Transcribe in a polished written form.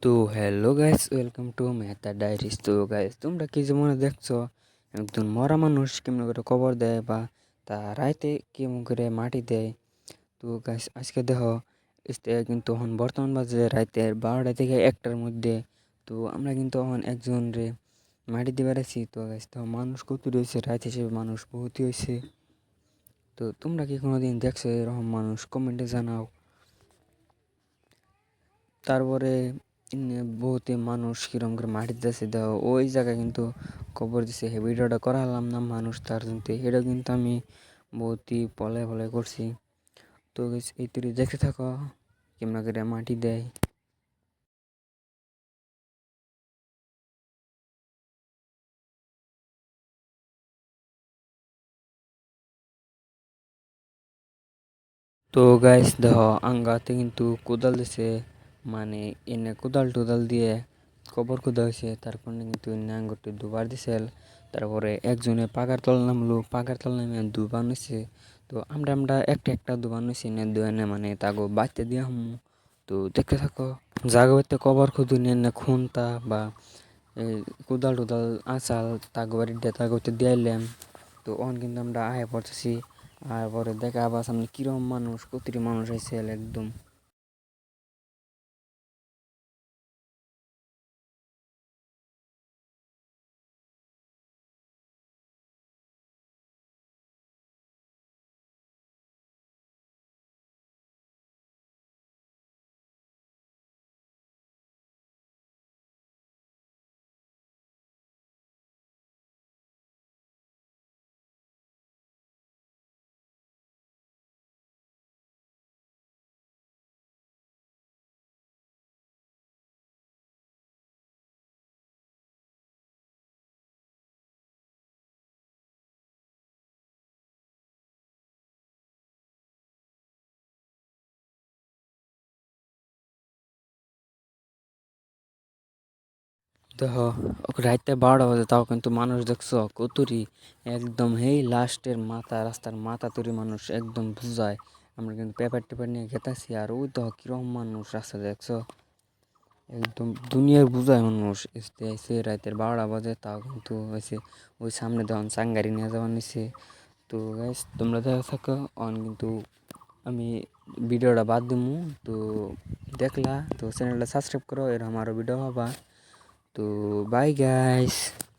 তো hello guys, welcome to Mehta diaries. তো guys, তোমরা কি যেমন দেখছো একজন মরা মানুষ কেমন করে কবর দেয় বা তা রাইতে কেমন করে মাটি দেয়। তো গাইস, আজকে দেখো কিন্তু এখন বর্তমান বাজে রাইতের 12টা থেকে 1টার মধ্যে। তো আমরা কিন্তু এখন একজন রে মাটি দিবার আছি। তো গাইস, তো মানুষ কত রয়েছে, রাত হিসেবে মানুষ বহুতই হয়েছে। তো তোমরা কি কোনোদিন দেখছো এরকম মানুষ? কমেন্টে জানাও। তারপরে বহুতে মানুষ কিরম করে মাটি দিতেছে দাও ওই জায়গায় কিন্তু কবর দিছে। হে ভিডিওটা করালাম না মানুষ তার জন্য, এটা কিন্তু আমি বহুতই পলে পলে করছি। তো guys, এই তুই দেখতে থাকো কেমন করে মাটি দেয়। তো গাইস দেখো, আঙ্গাতে কিন্তু কোদাল দিছে, মানে এনে কোদাল টোদাল দিয়ে কবর খুদা হয়েছে। তারপরে কিন্তু এনে আঙ্গুরটি দুবার দিছিল। তারপরে একজনে পাকার তল নামলো, পাকার তল নামে দুবার নিছে। তো আমরা একটা একটা দুবার নিছি, এনে দুয়ানে মানে তাগো বাঁচতে দিয়া হম। তো দেখতে থাকো জাগতে কবর খুদু নিয়ে এনে খুনতা বা এই কোদাল টোদাল আসাল তাগো বাড়ি দিয়ে তাগোতে দিয়াইলাম। তো অন কিন্তু আমরা আহে পড়তেছি। আর পরে দেখা আবার সামনে কিরম মানুষ, কতটি মানুষ আইছে একদম। দেখো রাইতে 12টা বাজে, তাও কিন্তু মানুষ দেখছো কতুরি একদম হেই লাস্টের মাথা, রাস্তার মাথা তৈরি মানুষ একদম বুঝায়। আমরা কিন্তু পেপার টেপার নিয়ে গেতাছি, আর ওই দেখো কিরম মানুষ রাস্তা দেখছো, একদম দুনিয়ার বুঝায় মানুষ এসে এসে রাতের 12টা বাজে, তাও কিন্তু হয়েছে ওই সামনে তখন সাংগারি নিয়ে যাওয়ার নিছে। তো গাইস, তোমরা দেখা থাকো অন কিন্তু আমি ভিডিওটা বাদ দিমু। তো দেখলা তো চ্যানেলটা সাবস্ক্রাইব করো, এরকম আরও ভিডিও পাবা। তো বাই গাইস।